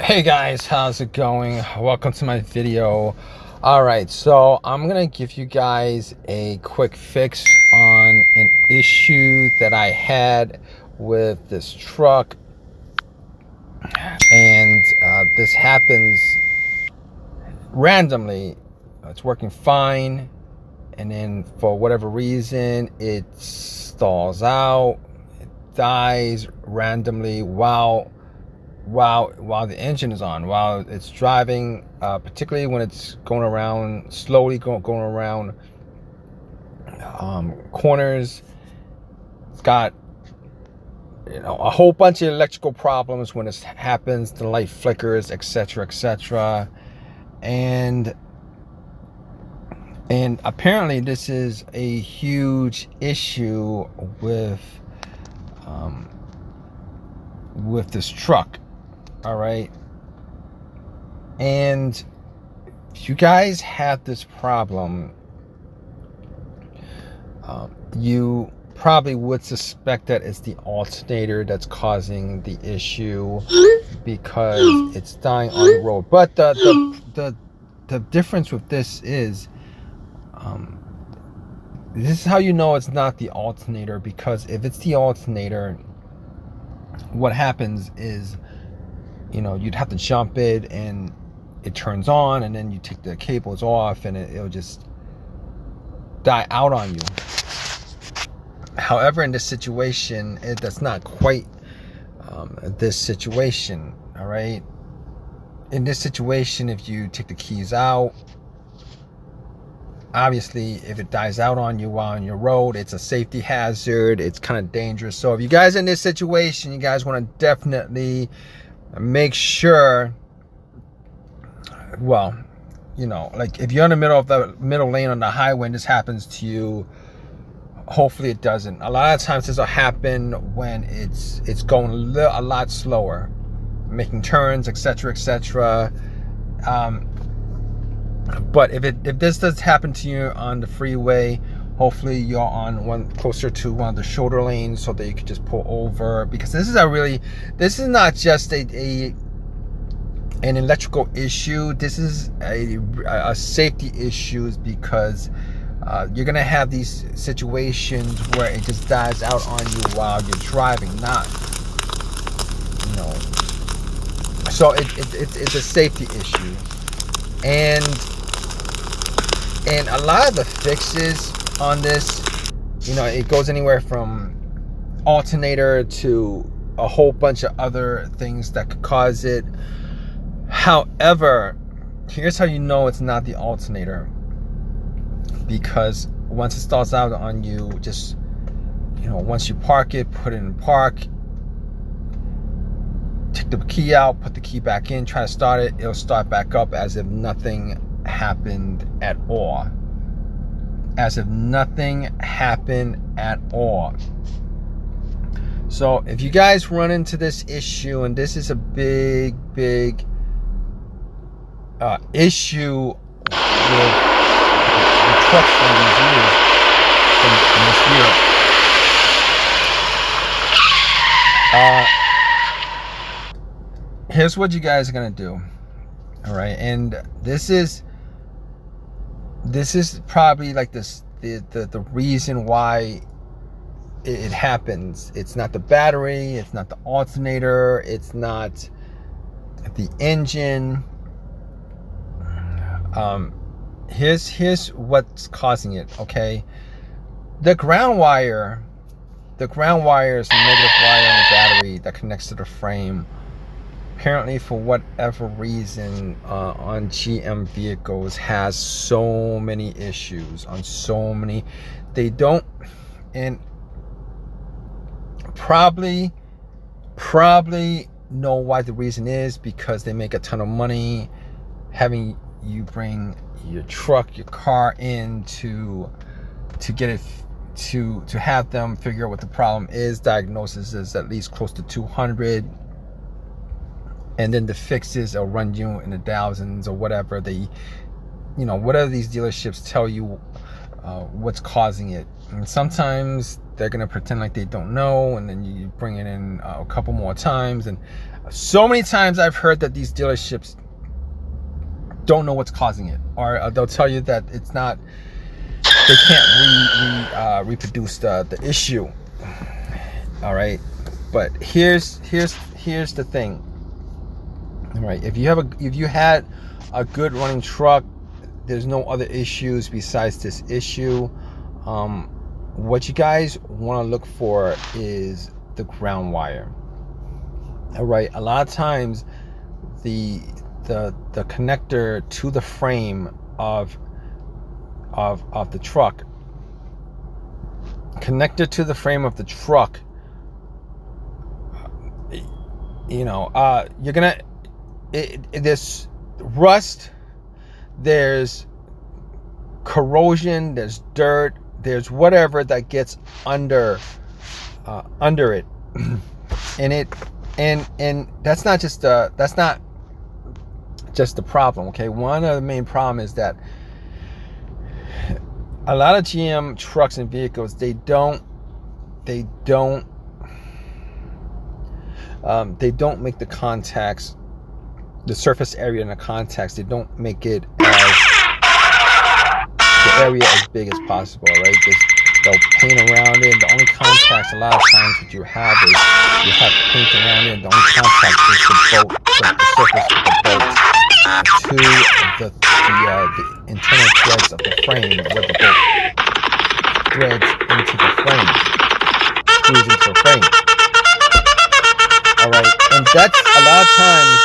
Hey guys, how's it going? Welcome to my video. Alright, so I'm gonna give you guys a quick fix on an issue that I had with this truck. And this happens randomly. It's working fine, and then for whatever reason it stalls out, it dies randomly while the engine is on, while it's driving, particularly when it's going around slowly, going around corners. It's got a whole bunch of electrical problems when this happens. The light flickers, etc., etc. And apparently this is a huge issue with this truck. All right, and if you guys have this problem, you probably would suspect that it's the alternator that's causing the issue, because it's dying on the road. But the difference with this is, this is how you know it's not the alternator, because if it's the alternator, what happens is, you'd have to jump it and it turns on, and then you take the cables off and it'll just die out on you. However, in this situation, that's not quite this situation. All right, in this situation, if you take the keys out, obviously if it dies out on you while on your road, it's a safety hazard. It's kind of dangerous. So if you guys are in this situation, you guys want to definitely make sure, well, like if you're in the middle lane on the highway and this happens to you, hopefully it doesn't. A lot of times this will happen when it's going a lot slower, making turns, etc., etc. But if this does happen to you on the freeway, hopefully you're on closer to one of the shoulder lanes so that you can just pull over, because this is not just an electrical issue. This is a safety issue, because you're gonna have these situations where it just dies out on you while you're driving, so it's a safety issue. And a lot of the fixes on this, it goes anywhere from alternator to a whole bunch of other things that could cause it. However, here's how you know it's not the alternator, because once it stalls out on you, just once you park it, put it in park, take the key out, put the key back in, try to start it, it'll start back up as if nothing happened at all. As if nothing happened at all. So if you guys run into this issue, and this is a big issue with the trucks from these years, from this year, here's what you guys are gonna do. All right, and this is probably like the reason why it happens. It's not the battery, it's not the alternator, it's not the engine. Here's what's causing it. Okay, the ground wire is the negative wire on the battery that connects to the frame. Apparently, for whatever reason, on GM vehicles, has so many issues on so many. They don't, and probably know why the reason is, because they make a ton of money having you bring your truck, your car in to get it, to have them figure out what the problem is. Diagnosis is at least close to 200. And then the fixes will run you in the thousands, or whatever whatever these dealerships tell you what's causing it. And sometimes they're gonna pretend like they don't know, and then you bring it in a couple more times. And so many times I've heard that these dealerships don't know what's causing it, or they'll tell you that it's not, they can't reproduce the issue. All right, but here's the thing. All right, if you had a good running truck, there's no other issues besides this issue. What you guys want to look for is the ground wire. All right, a lot of times the connector to the frame of the truck, you know, you're gonna, there's rust, there's corrosion, there's dirt, there's whatever that gets under it. and that's not just the problem. Okay, one of the main problem is that a lot of GM trucks and vehicles, they don't make the contacts, the surface area in the contacts, they don't make it as the area as big as possible, right? They'll paint around it. The only contacts a lot of times that you have is you have paint around it. The only contact is the bolt, the surface of the bolt to the internal threads of the frame, where the bolt threads into the frame, screws into the frame. All right, and that's a lot of times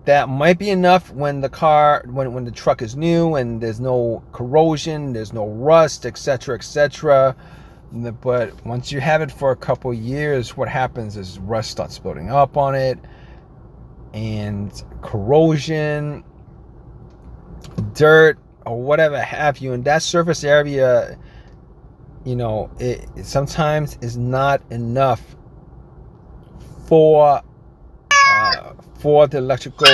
that might be enough when the truck is new and there's no corrosion, there's no rust, etc., etc. But once you have it for a couple years, what happens is rust starts building up on it, and corrosion, dirt, or whatever have you, and that surface area, you know, it sometimes is not enough for the electrical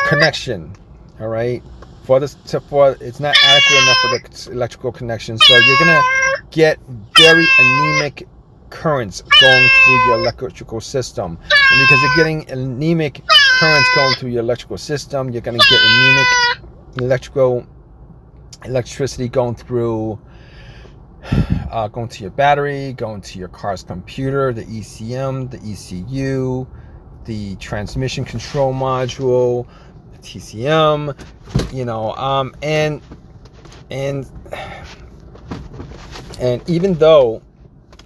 connection. All right, it's not adequate enough for the electrical connection, so you're gonna get very anemic currents going through your electrical system. And because you're getting anemic currents going through your electrical system, you're gonna get anemic electricity going through going to your battery, going to your car's computer, the ECM, the ECU, the transmission control module, the TCM, you know, and even though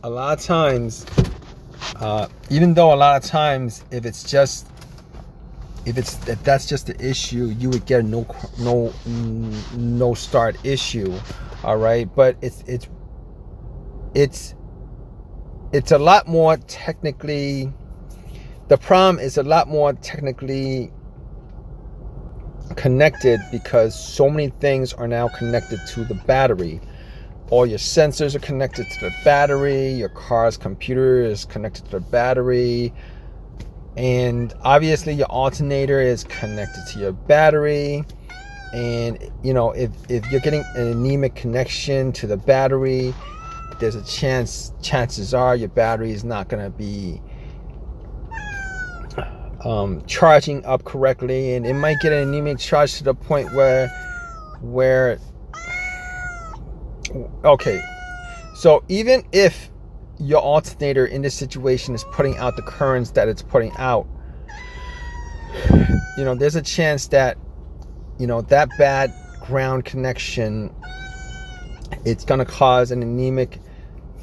a lot of times, if that's just the issue, you would get a no start issue. All right, but it's a lot more technically, the problem is a lot more technically connected, because so many things are now connected to the battery. All your sensors are connected to the battery, your car's computer is connected to the battery, and obviously your alternator is connected to your battery. And you know, if you're getting an anemic connection to the battery, there's a chances are your battery is not going to be charging up correctly, and it might get an anemic charge to the point where okay, so even if your alternator in this situation is putting out the currents that it's putting out, you know, there's a chance that, you know, that bad ground connection, it's going to cause an anemic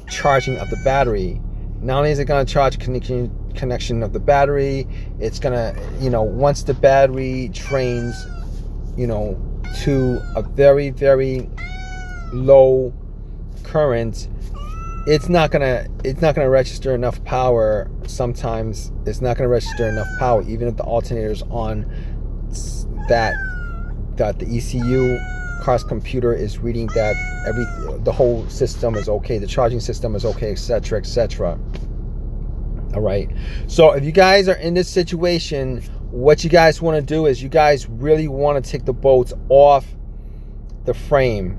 charging of the battery. Not only is it going to charge connection of the battery, it's going to, you know, once the battery drains, you know, to a very, very low current, it's not gonna register enough power. Sometimes it's not gonna register enough power, even if the alternator's on, that the ECU car's computer is reading that the whole system is okay, the charging system is okay, etc., etc. All right, so if you guys are in this situation, what you guys want to do is you guys really want to take the bolts off the frame.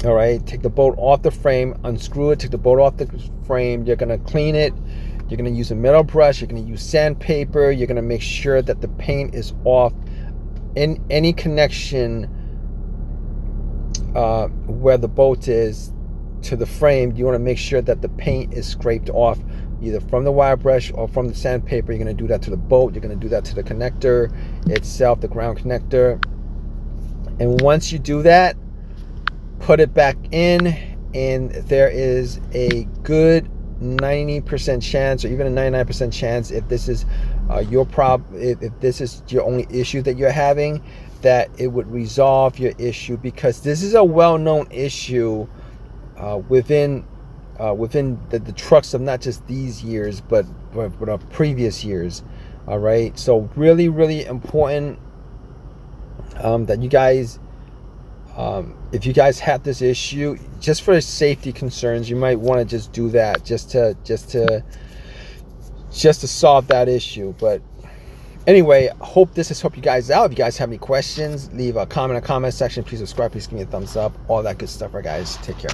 All right, take the bolt off the frame, unscrew it, take the bolt off the frame. You're gonna clean it. You're gonna use a metal brush. You're gonna use sandpaper. You're gonna make sure that the paint is off in any connection where the bolt is to the frame. You want to make sure that the paint is scraped off either from the wire brush or from the sandpaper. You're going to do that to the bolt. You're going to do that to the connector itself, the ground connector. And once you do that, put it back in, and there is a good 90% chance, or even a 99% chance, if this is your problem, if this is your only issue that you're having, that it would resolve your issue, because this is a well-known issue within the trucks of not just these years, but previous years. All right, so really, really important that you guys, if you guys have this issue, just for safety concerns, you might want to just do that, just to solve that issue. But anyway, hope this has helped you guys out. If you guys have any questions, leave a comment in the comment section. Please subscribe, please give me a thumbs up, all that good stuff. Right, guys, take care.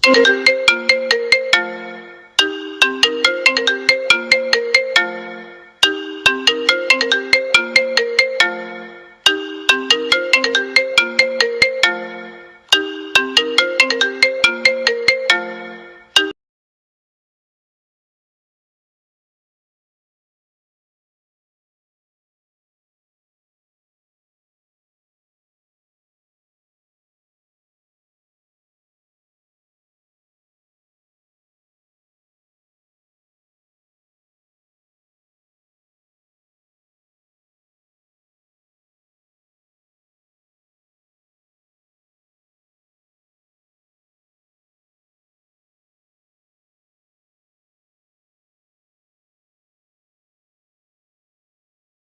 you.